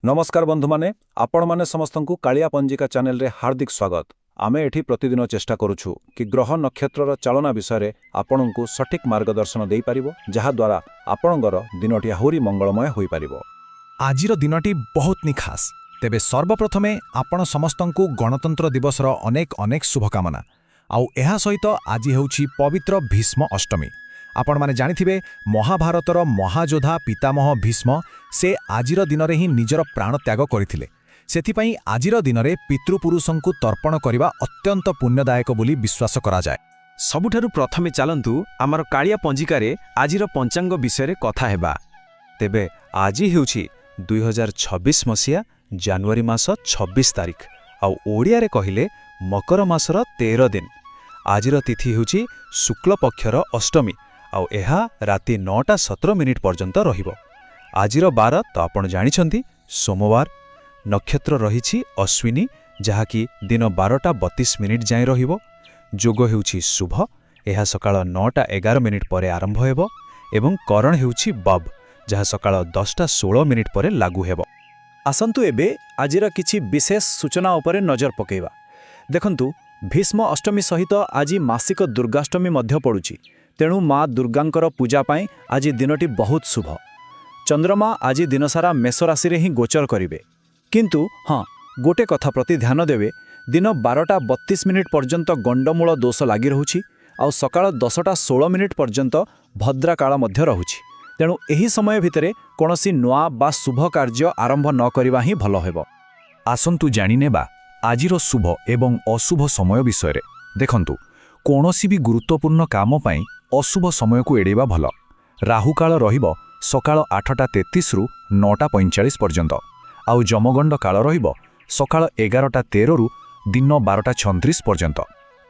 नमस्कार बंधु माने आपण माने समस्तंकु कालिया पंजिका चैनल रे हार्दिक स्वागत। आमे एठी प्रतिदिन चेष्टा करूछु कि ग्रह नक्षत्रर चालना विषय आपणंकु सठिक मार्गदर्शन देई परिबो जहा द्वारा आपणंगर दिनटी आहुरी मंगलमय होई परिबो। आजिर दिनटी बहुत निखास। तेबे सर्वप्रथमे आपण समस्तंकु गणतंत्र दिवसर अनेक अनेक शुभकामना। आउ एहा सहित आज हेउछि पवित्र भीष्म अष्टमी। आपण माने जानिथिबे महाभारतर महायोद्धा पितामह भीष्म से आजिर दिन रे ही निजर प्राण त्याग करथिले। सेथिपई आजिर दिन रे पितृपुरुषंकु तर्पण करिबा अत्यंत पुण्यदायक बोली विश्वास करा जाय। सबुठारु प्रथमे चालंतु आमर कालिया पंजिकारे आजिर पंचांग विषय कथा हेबा। तेबे आजि हेउछि 2026 मसिया जनवरी मास 26 तारिख आउ ओडिया रे कहिले मकर मासर 13 दिन। आजिर तिथि हेउछि शुक्ल पक्षर अष्टमी आउ एहा राति 9:17 पर्यंत रहिबो। आजिर बार तो आपण जानिछंती सोमवार। नक्षत्र रहिछि अश्विनी जहाकी दिन 12:32 जाए रहिबो। जोग हेउछि शुभ, एहा सकाळ 9:11 परे आरंभ हेबो एवं करण हेउछि बब जहा सकाळ 10:16 परे लागू हेबो। आसंतु एबे आजिर किछि विशेष सूचना उपरे नजर पकेइबा। देखंतु भीष्म अष्टमी सहित आज मासिक दुर्गाष्टमी मध्य पड़ुछि। तेणु माँ दुर्गांकर पूजा पाई आज दिनटी बहुत शुभ। चंद्रमा आज दिनसारा मेष राशि रे ही गोचर करिवे। किंतु हाँ, गोटे कथा प्रति ध्यान देवे, दिन 12:32 पर्यंत गंडमूल दोष लागी रहुछि आउ सकाळ 10:16 पर्यंत भद्रा काळ मध्य रहुछि। तेणु एही समय भितरे कोनोसी नुआ बा शुभ कार्य आरंभ न करिवा ही भलो हेबो। आसंतु जानिनेबा आजिर शुभ एवं अशुभ समय विषय। देखंतु कोनोसी भी गुरुत्वपूर्ण काम पाई अशुभ समय को एड़ेबा भल। राहुकाल रहिबो सकाळ 8:33 रु 9:45 पर्यंत आउ जमगंड काल रहिबो सकाळ 11:13 रु दिन 12:36 पर्यंत।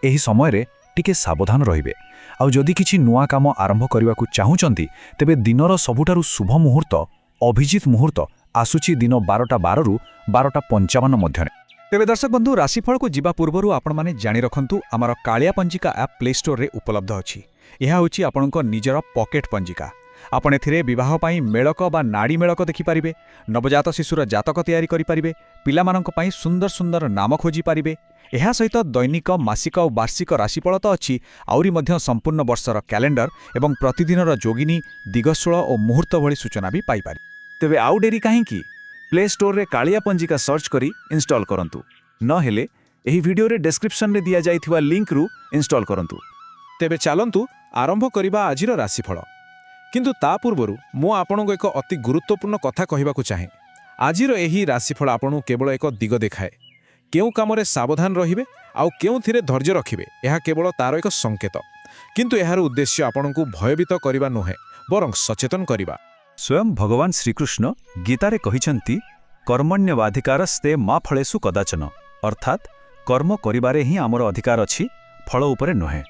एही समय रे टिके सावधान रहिबे। आउ जदि किछि नुआ काम आरंभ करबा को चाहुचंती तेबे दिनर सबुठारु शुभ मुहूर्त अभिजित मुहूर्त आसुची दिन 12:12 रु 12:55 मध्यने। तेबे दर्शक बंधु, राशिफल को जीवा पूर्वरु आपण माने जानि रखंतु आमर कालिया पंजिका ऐप प्ले स्टोर रे उपलब्ध अछि। यह होछि आपणको निजर पॉकेट पंजिका। आपण एथिरे विवाह पाई मेळक बा नाड़ी मेळक देखि पारिबे, नवजात शिशुर जातक तयारी करि पारिबे, पिलामानक पाई सुंदर सुंदर नाम खोजी पारिबे। एहा सहित दैनिक मासिक और वार्षिक राशिफल तो अछि, आउरी मध्य संपूर्ण वर्षर कैलेंडर एवं प्रतिदिनर जोगिनी दिगशूल और मुहूर्त भली सूचना भी पाई पारि। तेबे आउ डेरी काहेकि प्ले स्टोर रे कालिया पंजिका सर्च करी इंस्टॉल करंतु। न हेले एही वीडियो रे डिस्क्रिप्शन रे दिया जाइथिवा लिंक रु इंस्टॉल करंतु। तेबे चालंतु आरंभ करिबा आजिर राशिफल। किंतु ता पूर्वरु मो आपणको एक अति गुरुत्वपूर्ण कथा कहिबाकू चाहे। आजिर एही राशिफल आपणु केवल एक दिग देखाए। केउ कामरे सावधान रहिबे आउ केउथिरे धैर्य रखिबे एहा केवल तार एक संकेत। किंतु एहार उद्देश्य आपणको भयभीत करिबा नोहे, बरं सचेतन करिबा। स्वयं भगवान श्रीकृष्ण गीतारे कहिछंती कर्मण्यवाधिकारस्ते मा फलेषु कदाचन, अर्थात कर्म करिबारे ही आमर अधिकार अछि, फल उपरे नुहे।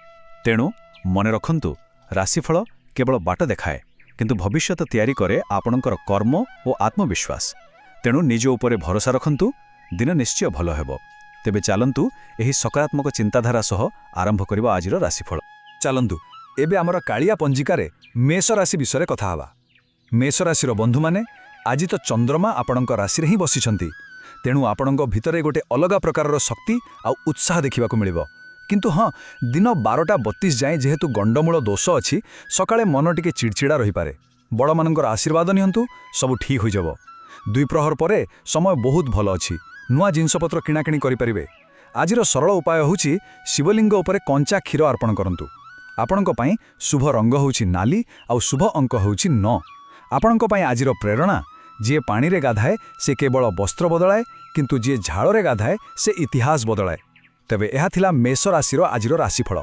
तेणु मने रखंतु राशिफल केवल बाट देखाए किंतु भविष्यत तैयारी करे आपणकर कर्म और आत्मविश्वास। तेणु निज उपरे भरोसा रखंतु, दिन निश्चय भल हेबो। तेबे चालंतु एही सकारात्मक चिंताधारा सह आरंभ करिबा आजिर राशिफल। चलंतु एबे आमर कालिया पंजिकारे मेष राशि विषय कथा हवा। मेष राशिर बंधु माने आज तो चंद्रमा आपणक राशि रे ही बसिछंती। तेणु आपणक भितरे गोटे अलग प्रकारर शक्ति आउ उत्साह देखिबा को मिलिबो। किंतु हाँ, दिन 12:32 जाए जेहेतु गंडमूल दोष अछि, सकाळे मन टिके चिड़चिड़ा रही पारे। बड़ मानकर आशीर्वाद नियंतु, सब ठीक हो जाबो। 2 प्रहर परे समय बहुत भल अछि। नुआ जिनसपत्र किणाकिणी करि परिबे। आजिर सरल उपाय होछि शिवलिंग उपरे कंचा क्षीर अर्पण करंतु। आपणक पई शुभ रंग होछि नाली आउ शुभ अंक होछि 9। आपणक पई आजिर प्रेरणा, जे पानी रे गाधाए से केवल वस्त्र बदलाए, किंतु जे झाड़ रे गाधाए से इतिहास बदलाए। तेबे एहा थिला मेष राशिर आजिर राशिफल।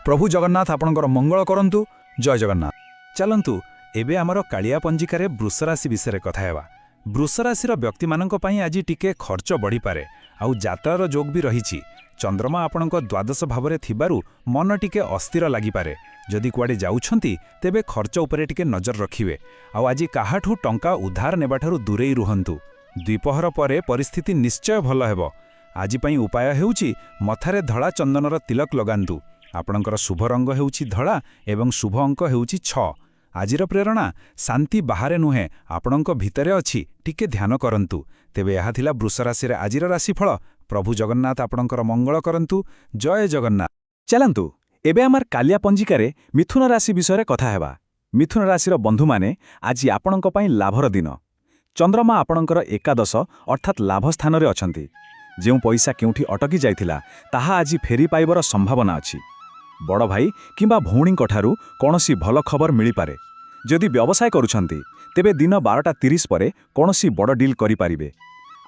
प्रभु जगन्नाथ आपणकर मंगल करंतु। जय जगन्नाथ। चलंतु एबे आमर कालिया पंजिकारे वृष राशि विषय कथा हेबा। वृष राशिर व्यक्ति मानक पई आज टिके खर्च बढ़ी पारे आउ जात्रार जोग भी रहिछि। चंद्रमा आपणक द्वादश भावरे थिबारु मन टिके अस्थिर लागि पारे। जदि कुआडे जाउछंती तेबे खर्च उपरे टिके नजर रखिवे आउ आज काहाठू टंका उधार नेबाठारु दूरेई रुहंतु। द्विपहर परे परिस्थिति निश्चय भल हेबो। आज पई उपाय हेउछि मथारे धळा चंदनर तिलक लगांतु। आपणकर शुभ रंग हेउछि धळा एवं शुभ अंक हेउछि 6। आजिर प्रेरणा शांति बाहरे नुहे आपणक भितरे अछि, टिके ध्यान करंतु। ତେବେ ଏହା ଥିଲା ବୃଷ ରାଶିରେ ଆଜିର ରାଶିଫଳ। ପ୍ରଭୁ ଜଗନ୍ନାଥ ଆପଣଙ୍କର ମଙ୍ଗଳ କରନ୍ତୁ। ଜୟ ଜଗନ୍ନାଥ। ଚାଲନ୍ତୁ ଏବେ ଆମର କାଲିଆ ପଞ୍ଜିକାରେ ମିଥୁନ ରାଶି ବିଷୟରେ କଥା ହେବା। ମିଥୁନ ରାଶିର ବନ୍ଧୁମାନେ, ଆଜି ଆପଣଙ୍କ ପାଇଁ ଲାଭର ଦିନ। ଚନ୍ଦ୍ରମା ଆପଣଙ୍କର ଏକାଦଶ ଅର୍ଥାତ୍ ଲାଭ ସ୍ଥାନରେ ଅଛନ୍ତି। ଯେଉଁ ପଇସା କେଉଁଠି ଅଟକି ଯାଇଥିଲା ତାହା ଆଜି ଫେରି ପାଇବାର ସମ୍ଭାବନା ଅଛି। ବଡ଼ ଭାଇ କିମ୍ବା ଭଉଣୀଙ୍କଠାରୁ କୌଣସି ଭଲ ଖବର ମିଳିପାରେ। ଯଦି ବ୍ୟବସାୟ କରୁଛନ୍ତି ତେବେ ଦିନ 12:30 ପରେ କୌଣସି ବଡ଼ ଡିଲ୍ କରିପାରିବେ।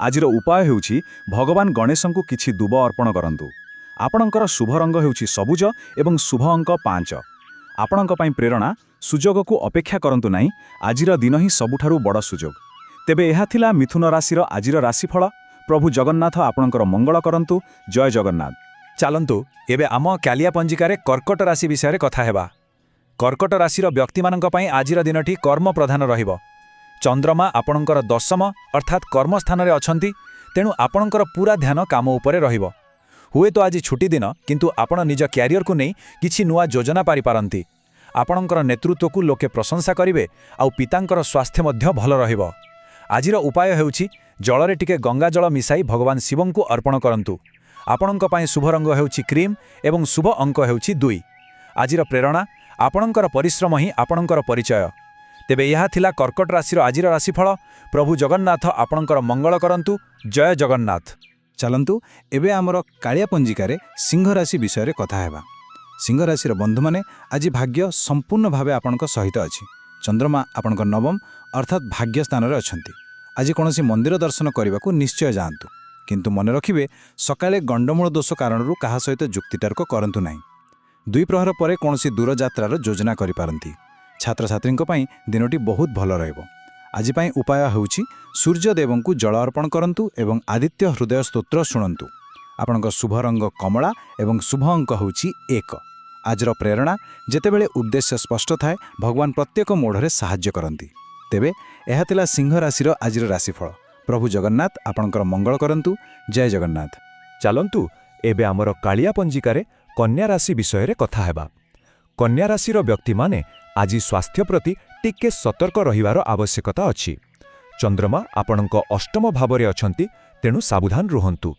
ଆଜିର ଉପାୟ ହେଉଛି ଭଗବାନ ଗଣେଶଙ୍କୁ କିଛି ଦୁବ ଅର୍ପଣ କରନ୍ତୁ। ଆପଣଙ୍କର ଶୁଭ ରଙ୍ଗ ହେଉଛି ସବୁଜ ଏବଂ ଶୁଭ ଅଙ୍କ 5। ଆପଣଙ୍କ ପାଇଁ ପ୍ରେରଣା, ସୁଯୋଗକୁ ଅପେକ୍ଷା କରନ୍ତୁ ନାହିଁ। ଆଜିର ଦିନ ହିଁ ସବୁଠାରୁ ବଡ଼ ସୁଯୋଗ। ତେବେ ଏହା ଥିଲା ମିଥୁନ ରାଶିର ଆଜିର ରାଶିଫଳ। ପ୍ରଭୁ ଜଗନ୍ନାଥ ଆପଣଙ୍କର ମଙ୍ଗଳ କରନ୍ତୁ। ଜୟ ଜଗନ୍ନାଥ। ଚାଲନ୍ତୁ ଏବେ ଆମ କାଲିଆ ପଞ୍ଜିକାରେ କର୍କଟ ରାଶି ବିଷୟରେ କଥା ହେବା। କର୍କଟ ରାଶିର ବ୍ୟକ୍ତିମାନଙ୍କ ପାଇଁ ଆଜିର ଦିନଟି କର୍ମପ୍ରଧାନ ରହିବ। ଚନ୍ଦ୍ରମା ଆପଣଙ୍କର ଦଶମ ଅର୍ଥାତ୍ କର୍ମସ୍ଥାନରେ ଅଛନ୍ତି, ତେଣୁ ଆପଣଙ୍କର ପୁରା ଧ୍ୟାନ କାମ ଉପରେ ରହିବ। ହୁଏତ ଆଜି ଛୁଟି ଦିନ, କିନ୍ତୁ ଆପଣ ନିଜ କ୍ୟାରିୟରକୁ ନେଇ କିଛି ନୂଆ ଯୋଜନା ପାରିପାରନ୍ତି। ଆପଣଙ୍କର ନେତୃତ୍ୱକୁ ଲୋକେ ପ୍ରଶଂସା କରିବେ, ଆଉ ପିତାଙ୍କର ସ୍ୱାସ୍ଥ୍ୟ ମଧ୍ୟ ଭଲ ରହିବ। ଆଜିର ଉପାୟ ହେଉଛି ଜଳରେ ଟିକେ ଗଙ୍ଗା ଜଳ ମିଶାଇ ଭଗବାନ ଶିବଙ୍କୁ ଅର୍ପଣ କରନ୍ତୁ। ଆପଣଙ୍କ ପାଇଁ ଶୁଭ ରଙ୍ଗ ହେଉଛି କ୍ରିମ୍ ଏବଂ ଶୁଭ ଅଙ୍କ ହେଉଛି 2। ଆଜିର ପ୍ରେରଣା, ଆପଣଙ୍କର ପରିଶ୍ରମ ହିଁ ଆପଣଙ୍କର ପରିଚୟ। ତେବେ ଏହା ଥିଲା କର୍କଟ ରାଶିର ଆଜିର ରାଶିଫଳ। ପ୍ରଭୁ ଜଗନ୍ନାଥ ଆପଣଙ୍କର ମଙ୍ଗଳ କରନ୍ତୁ। ଜୟ ଜଗନ୍ନାଥ। ଚାଲନ୍ତୁ ଏବେ ଆମର କାଳିଆ ପଞ୍ଜିକାରେ ସିଂହ ରାଶି ବିଷୟରେ କଥା ହେବା। ସିଂହ ରାଶିର ବନ୍ଧୁମାନେ, ଆଜି ଭାଗ୍ୟ ସମ୍ପୂର୍ଣ୍ଣ ଭାବେ ଆପଣଙ୍କ ସହିତ ଅଛି। ଚନ୍ଦ୍ରମା ଆପଣଙ୍କ ନବମ ଅର୍ଥାତ୍ ଭାଗ୍ୟ ସ୍ଥାନରେ ଅଛନ୍ତି। ଆଜି କୌଣସି ମନ୍ଦିର ଦର୍ଶନ କରିବାକୁ ନିଶ୍ଚୟ ଯାଆନ୍ତୁ, କିନ୍ତୁ ମନେ ରଖିବେ ସକାଳେ ଗଣ୍ଡମୂଳ ଦୋଷ କାରଣରୁ କାହା ସହିତ ଯୁକ୍ତିତର୍କ କରନ୍ତୁ ନାହିଁ। 2 ପ୍ରହର ପରେ କୌଣସି ଦୂରଯାତ୍ରାର ଯୋଜନା କରିପାରନ୍ତି। ଛାତ୍ରଛାତ୍ରୀଙ୍କ ପାଇଁ ଦିନଟି ବହୁତ ଭଲ ରହିବ। ଆଜି ପାଇଁ ଉପାୟ ହେଉଛି ସୂର୍ଯ୍ୟଦେବଙ୍କୁ ଜଳ ଅର୍ପଣ କରନ୍ତୁ ଏବଂ ଆଦିତ୍ୟ ହୃଦୟ ସ୍ତୋତ୍ର ଶୁଣନ୍ତୁ। ଆପଣଙ୍କ ଶୁଭ ରଙ୍ଗ କମଳା ଏବଂ ଶୁଭ ଅଙ୍କ ହେଉଛି 1। ଆଜିର ପ୍ରେରଣା, ଯେତେବେଳେ ଉଦ୍ଦେଶ୍ୟ ସ୍ପଷ୍ଟ ଥାଏ ଭଗବାନ ପ୍ରତ୍ୟେକ ମୋଡ଼ରେ ସାହାଯ୍ୟ କରନ୍ତି। ତେବେ ଏହା ଥିଲା ସିଂହ ରାଶିର ଆଜିର ରାଶିଫଳ। ପ୍ରଭୁ ଜଗନ୍ନାଥ ଆପଣଙ୍କର ମଙ୍ଗଳ କରନ୍ତୁ। ଜୟ ଜଗନ୍ନାଥ। ଚାଲନ୍ତୁ ଏବେ ଆମର କାଳିଆ ପଞ୍ଜିକାରେ କନ୍ୟା ରାଶି ବିଷୟରେ କଥା ହେବା। କନ୍ୟା ରାଶିର ବ୍ୟକ୍ତିମାନେ ଆଜି ସ୍ୱାସ୍ଥ୍ୟ ପ୍ରତି ଟିକେ ସତର୍କ ରହିବାର ଆବଶ୍ୟକତା ଅଛି। ଚନ୍ଦ୍ରମା ଆପଣଙ୍କ ଅଷ୍ଟମ ଭାବରେ ଅଛନ୍ତି, ତେଣୁ ସାବଧାନ ରୁହନ୍ତୁ।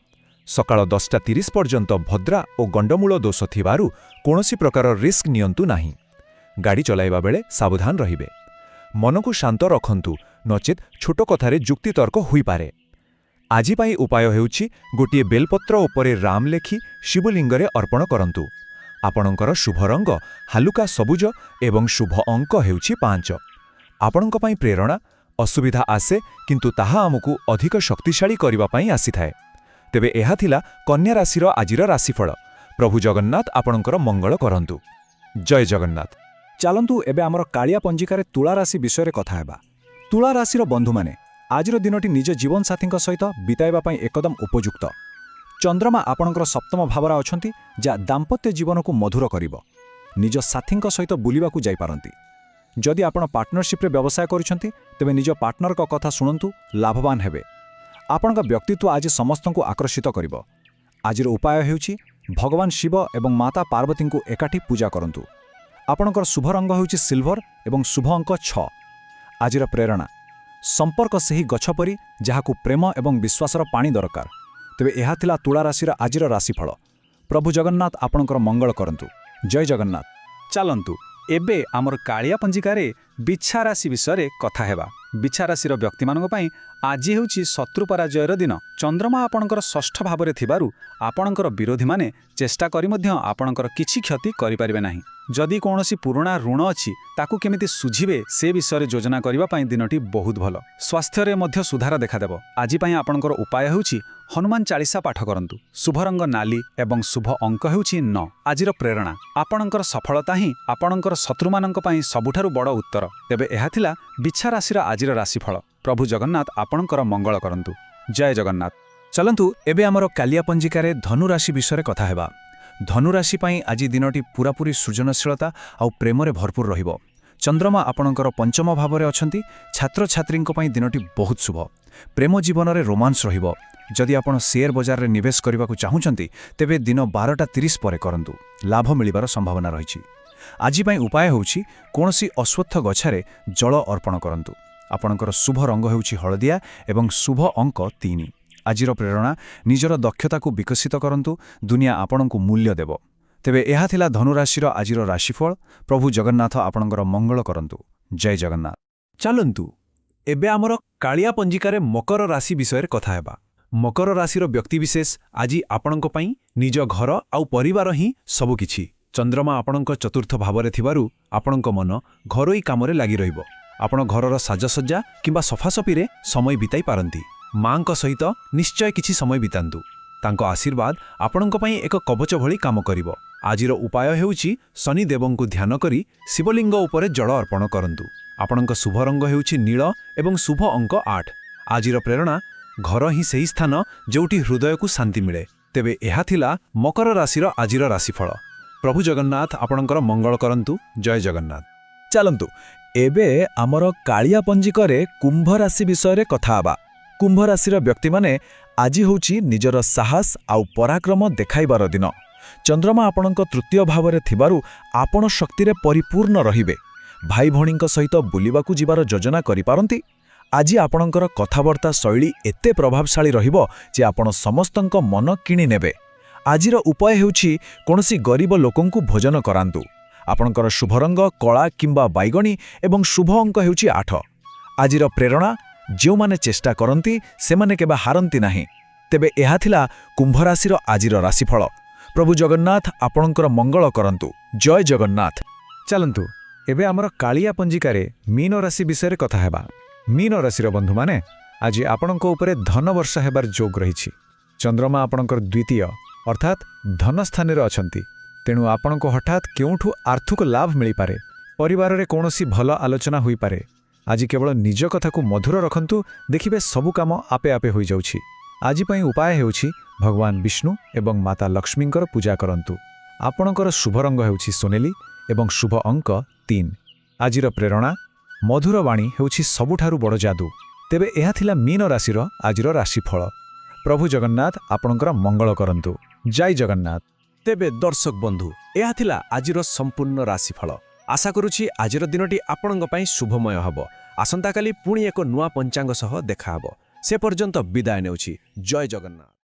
ସକାଳ 10:30 ପର୍ଯ୍ୟନ୍ତ ଭଦ୍ରା ଓ ଗଣ୍ଡମୂଳ ଦୋଷ ଥିବାରୁ କୌଣସି ପ୍ରକାର ରିସ୍କ ନିଅନ୍ତୁ ନାହିଁ। ଗାଡ଼ି ଚଲାଇବା ବେଳେ ସାବଧାନ ରହିବେ। ମନକୁ ଶାନ୍ତ ରଖନ୍ତୁ, ନଚେତ୍ ଛୋଟ କଥାରେ ଯୁକ୍ତିତର୍କ ହୋଇପାରେ। ଆଜି ପାଇଁ ଉପାୟ ହେଉଛି ଗୋଟିଏ ବେଲପତ୍ର ଉପରେ ରାମ ଲେଖି ଶିବଲିଙ୍ଗରେ ଅର୍ପଣ କରନ୍ତୁ। ଆପଣଙ୍କର ଶୁଭ ରଙ୍ଗ ହାଲୁକା ସବୁଜ ଏବଂ ଶୁଭ ଅଙ୍କ ହେଉଛି 5। ଆପଣଙ୍କ ପାଇଁ ପ୍ରେରଣା, ଅସୁବିଧା ଆସେ କିନ୍ତୁ ତାହା ଆମକୁ ଅଧିକ ଶକ୍ତିଶାଳୀ କରିବା ପାଇଁ ଆସିଥାଏ। ତେବେ ଏହା ଥିଲା କନ୍ୟା ରାଶିର ଆଜିର ରାଶିଫଳ। ପ୍ରଭୁ ଜଗନ୍ନାଥ ଆପଣଙ୍କର ମଙ୍ଗଳ କରନ୍ତୁ। ଜୟ ଜଗନ୍ନାଥ। ଚାଲନ୍ତୁ ଏବେ ଆମର କାଳିଆ ପଞ୍ଜିକାରେ ତୁଳା ରାଶି ବିଷୟରେ କଥା ହେବା। ତୁଳା ରାଶିର ବନ୍ଧୁମାନେ, ଆଜିର ଦିନଟି ନିଜ ଜୀବନସାଥୀଙ୍କ ସହିତ ବିତାଇବା ପାଇଁ ଏକଦମ ଉପଯୁକ୍ତ। ଚନ୍ଦ୍ରମା ଆପଣଙ୍କର ସପ୍ତମ ଭାବରେ ଅଛନ୍ତି, ଯାହା ଦାମ୍ପତ୍ୟ ଜୀବନକୁ ମଧୁର କରିବ। ନିଜ ସାଥୀଙ୍କ ସହିତ ବୁଲିବାକୁ ଯାଇପାରନ୍ତି। ଯଦି ଆପଣ ପାର୍ଟନରସିପ୍ରେ ବ୍ୟବସାୟ କରୁଛନ୍ତି ତେବେ ନିଜ ପାର୍ଟନରଙ୍କ କଥା ଶୁଣନ୍ତୁ, ଲାଭବାନ ହେବେ। ଆପଣଙ୍କ ବ୍ୟକ୍ତିତ୍ୱ ଆଜି ସମସ୍ତଙ୍କୁ ଆକର୍ଷିତ କରିବ। ଆଜିର ଉପାୟ ହେଉଛି ଭଗବାନ ଶିବ ଏବଂ ମାତା ପାର୍ବତୀଙ୍କୁ ଏକାଠି ପୂଜା କରନ୍ତୁ। ଆପଣଙ୍କର ଶୁଭ ରଙ୍ଗ ହେଉଛି ସିଲଭର ଏବଂ ଶୁଭ ଅଙ୍କ 6। ଆଜିର ପ୍ରେରଣା, ସମ୍ପର୍କ ସେହି ଗଛ ପରି ଯାହାକୁ ପ୍ରେମ ଏବଂ ବିଶ୍ୱାସର ପାଣି ଦରକାର। ତେବେ ଏହା ଥିଲା ତୁଳା ରାଶିର ଆଜିର ରାଶିଫଳ। ପ୍ରଭୁ ଜଗନ୍ନାଥ ଆପଣଙ୍କର ମଙ୍ଗଳ କରନ୍ତୁ। ଜୟ ଜଗନ୍ନାଥ। ଚାଲନ୍ତୁ ଏବେ ଆମର କାଳିଆ ପଞ୍ଜିକାରେ ବିଛା ରାଶି ବିଷୟରେ କଥା ହେବା। ବିଛା ରାଶିର ବ୍ୟକ୍ତିମାନଙ୍କ ପାଇଁ ଆଜି ହେଉଛି ଶତ୍ରୁ ପରାଜୟର ଦିନ। ଚନ୍ଦ୍ରମା ଆପଣଙ୍କର ଷଷ୍ଠ ଭାବରେ ଥିବାରୁ ଆପଣଙ୍କର ବିରୋଧୀମାନେ ଚେଷ୍ଟା କରି ମଧ୍ୟ ଆପଣଙ୍କର କିଛି କ୍ଷତି କରିପାରିବେ ନାହିଁ। ଯଦି କୌଣସି ପୁରୁଣା ଋଣ ଅଛି ତାକୁ କେମିତି ଶୁଝିବେ ସେ ବିଷୟରେ ଯୋଜନା କରିବା ପାଇଁ ଦିନଟି ବହୁତ ଭଲ। ସ୍ୱାସ୍ଥ୍ୟରେ ମଧ୍ୟ ସୁଧାର ଦେଖାଦେବ। ଆଜି ପାଇଁ ଆପଣଙ୍କର ଉପାୟ ହେଉଛି ହନୁମାନ ଚାଳିଶା ପାଠ କରନ୍ତୁ। ଶୁଭ ରଙ୍ଗ ନାଲି ଏବଂ ଶୁଭ ଅଙ୍କ ହେଉଛି 9। ଆଜିର ପ୍ରେରଣା, ଆପଣଙ୍କର ସଫଳତା ହିଁ ଆପଣଙ୍କର ଶତ୍ରୁମାନଙ୍କ ପାଇଁ ସବୁଠାରୁ ବଡ଼ ଉତ୍ତର। ତେବେ ଏହା ଥିଲା ବିଛା ରାଶିର ଆଜିର ରାଶିଫଳ। ପ୍ରଭୁ ଜଗନ୍ନାଥ ଆପଣଙ୍କର ମଙ୍ଗଳ କରନ୍ତୁ। ଜୟ ଜଗନ୍ନାଥ। ଚାଲନ୍ତୁ ଏବେ ଆମର କାଲିଆ ପଞ୍ଜିକାରେ ଧନୁ ରାଶି ବିଷୟରେ କଥା ହେବା। ଧନୁରାଶି ପାଇଁ ଆଜି ଦିନଟି ପୂରାପୂରି ସୃଜନଶୀଳତା ଆଉ ପ୍ରେମରେ ଭରପୁର ରହିବ। ଚନ୍ଦ୍ରମା ଆପଣଙ୍କର ପଞ୍ଚମ ଭାବରେ ଅଛନ୍ତି। ଛାତ୍ରଛାତ୍ରୀଙ୍କ ପାଇଁ ଦିନଟି ବହୁତ ଶୁଭ। ପ୍ରେମ ଜୀବନରେ ରୋମାନ୍ସ ରହିବ। ଯଦି ଆପଣ ସେୟାର ବଜାରରେ ନିବେଶ କରିବାକୁ ଚାହୁଁଛନ୍ତି ତେବେ ଦିନ 12:30 ପରେ କରନ୍ତୁ। ଲାଭ ମିଳିବାର ସମ୍ଭାବନା ରହିଛି। ଆଜି ପାଇଁ ଉପାୟ ହେଉଛି କୌଣସି ଅଶ୍ୱତ୍ଥ ଗଛରେ ଜଳ ଅର୍ପଣ କରନ୍ତୁ। ଆପଣଙ୍କର ଶୁଭ ରଙ୍ଗ ହେଉଛି ହଳଦିଆ ଏବଂ ଶୁଭ ଅଙ୍କ 3। ଆଜିର ପ୍ରେରଣା ନିଜର ଦକ୍ଷତାକୁ ବିକଶିତ କରନ୍ତୁ, ଦୁନିଆ ଆପଣଙ୍କୁ ମୂଲ୍ୟ ଦେବ। ତେବେ ଏହା ଥିଲା ଧନୁରାଶିର ଆଜିର ରାଶିଫଳ। ପ୍ରଭୁ ଜଗନ୍ନାଥ ଆପଣଙ୍କର ମଙ୍ଗଳ କରନ୍ତୁ। ଜୟ ଜଗନ୍ନାଥ। ଚାଲନ୍ତୁ ଏବେ ଆମର କାଳିଆ ପଞ୍ଜିକାରେ ମକର ରାଶି ବିଷୟରେ କଥା ହେବା। ମକର ରାଶିର ବ୍ୟକ୍ତିବିଶେଷ ଆଜି ଆପଣଙ୍କ ପାଇଁ ନିଜ ଘର ଆଉ ପରିବାର ହିଁ ସବୁକିଛି। ଚନ୍ଦ୍ରମା ଆପଣଙ୍କ ଚତୁର୍ଥ ଭାବରେ ଥିବାରୁ ଆପଣଙ୍କ ମନ ଘରୋଇ କାମରେ ଲାଗି ରହିବ। ଆପଣ ଘରର ସାଜସଜ୍ଜା କିମ୍ବା ସଫାସଫିରେ ସମୟ ବିତାଇ ପାରନ୍ତି। ମାଙ୍କ ସହିତ ନିଶ୍ଚୟ କିଛି ସମୟ ବିତାନ୍ତୁ। ତାଙ୍କ ଆଶୀର୍ବାଦ ଆପଣଙ୍କ ପାଇଁ ଏକ କବଚ ଭଳି କାମ କରିବ। ଆଜିର ଉପାୟ ହେଉଛି ଶନିଦେବଙ୍କୁ ଧ୍ୟାନ କରି ଶିବଲିଙ୍ଗ ଉପରେ ଜଳ ଅର୍ପଣ କରନ୍ତୁ। ଆପଣଙ୍କ ଶୁଭ ରଙ୍ଗ ହେଉଛି ନୀଳ ଏବଂ ଶୁଭ ଅଙ୍କ 8। ଆଜିର ପ୍ରେରଣା ଘର ହିଁ ସେହି ସ୍ଥାନ ଯେଉଁଠି ହୃଦୟକୁ ଶାନ୍ତି ମିଳେ। ତେବେ ଏହା ଥିଲା ମକର ରାଶିର ଆଜିର ରାଶିଫଳ। ପ୍ରଭୁ ଜଗନ୍ନାଥ ଆପଣଙ୍କର ମଙ୍ଗଳ କରନ୍ତୁ। ଜୟ ଜଗନ୍ନାଥ। ଚାଲନ୍ତୁ ଏବେ ଆମର କାଳିଆ ପଞ୍ଜିକରେ କୁମ୍ଭ ରାଶି ବିଷୟରେ କଥା ହେବା। କୁମ୍ଭ ରାଶିର ବ୍ୟକ୍ତିମାନେ ଆଜି ହେଉଛି ନିଜର ସାହସ ଆଉ ପରାକ୍ରମ ଦେଖାଇବାର ଦିନ। ଚନ୍ଦ୍ରମା ଆପଣଙ୍କ ତୃତୀୟ ଭାବରେ ଥିବାରୁ ଆପଣ ଶକ୍ତିରେ ପରିପୂର୍ଣ୍ଣ ରହିବେ। ଭାଇ ଭଉଣୀଙ୍କ ସହିତ ବୁଲିବାକୁ ଯିବାର ଯୋଜନା କରିପାରନ୍ତି। ଆଜି ଆପଣଙ୍କର କଥାବାର୍ତ୍ତା ଶୈଳୀ ଏତେ ପ୍ରଭାବଶାଳୀ ରହିବ ଯେ ଆପଣ ସମସ୍ତଙ୍କ ମନ କିଣିନେବେ। ଆଜିର ଉପାୟ ହେଉଛି କୌଣସି ଗରିବ ଲୋକଙ୍କୁ ଭୋଜନ କରାନ୍ତୁ। ଆପଣଙ୍କର ଶୁଭ ରଙ୍ଗ କଳା କିମ୍ବା ବାଇଗଣୀ ଏବଂ ଶୁଭ ଅଙ୍କ ହେଉଛି 8। ଆଜିର ପ୍ରେରଣା ଯେଉଁମାନେ ଚେଷ୍ଟା କରନ୍ତି ସେମାନେ କେବେ ହାରନ୍ତି ନାହିଁ। ତେବେ ଏହା ଥିଲା କୁମ୍ଭ ରାଶିର ଆଜିର ରାଶିଫଳ। ପ୍ରଭୁ ଜଗନ୍ନାଥ ଆପଣଙ୍କର ମଙ୍ଗଳ କରନ୍ତୁ। ଜୟ ଜଗନ୍ନାଥ। ଚାଲନ୍ତୁ ଏବେ ଆମର କାଳିଆ ପଞ୍ଜିକାରେ ମୀନ ରାଶି ବିଷୟରେ କଥା ହେବା। ମୀନ ରାଶିର ବନ୍ଧୁମାନେ ଆଜି ଆପଣଙ୍କ ଉପରେ ଧନବର୍ଷା ହେବାର ଯୋଗ ରହିଛି। ଚନ୍ଦ୍ରମା ଆପଣଙ୍କର ଦ୍ୱିତୀୟ ଅର୍ଥାତ୍ ଧନସ୍ଥାନରେ ଅଛନ୍ତି। ତେଣୁ ଆପଣଙ୍କୁ ହଠାତ୍ କେଉଁଠୁ ଆର୍ଥିକ ଲାଭ ମିଳିପାରେ। ପରିବାରରେ କୌଣସି ଭଲ ଆଲୋଚନା ହୋଇପାରେ। ଆଜି କେବଳ ନିଜ କଥାକୁ ମଧୁର ରଖନ୍ତୁ, ଦେଖିବେ ସବୁ କାମ ଆପେ ଆପେ ହୋଇଯାଉଛି। ଆଜି ପାଇଁ ଉପାୟ ହେଉଛି ଭଗବାନ ବିଷ୍ଣୁ ଏବଂ ମାତା ଲକ୍ଷ୍ମୀଙ୍କର ପୂଜା କରନ୍ତୁ। ଆପଣଙ୍କର ଶୁଭ ରଙ୍ଗ ହେଉଛି ସୋନେଲି ଏବଂ ଶୁଭ ଅଙ୍କ 3। ଆଜିର ପ୍ରେରଣା ମଧୁର ବାଣୀ ହେଉଛି ସବୁଠାରୁ ବଡ଼ ଯାଦୁ। ତେବେ ଏହା ଥିଲା ମୀନ ରାଶିର ଆଜିର ରାଶିଫଳ। ପ୍ରଭୁ ଜଗନ୍ନାଥ ଆପଣଙ୍କର ମଙ୍ଗଳ କରନ୍ତୁ। ଜୟ ଜଗନ୍ନାଥ। ତେବେ ଦର୍ଶକ ବନ୍ଧୁ, ଏହା ଥିଲା ଆଜିର ସମ୍ପୂର୍ଣ୍ଣ ରାଶିଫଳ। ଆଶା କରୁଛି ଆଜିର ଦିନଟି ଆପଣଙ୍କ ପାଇଁ ଶୁଭମୟ ହେବ। ଆସନ୍ତାକାଲି ପୁଣି ଏକ ନୂଆ ପଞ୍ଚାଙ୍ଗ ସହ ଦେଖାହେବ। ସେ ପର୍ଯ୍ୟନ୍ତ ବିଦାୟ ନେଉଛି। ଜୟ ଜଗନ୍ନାଥ।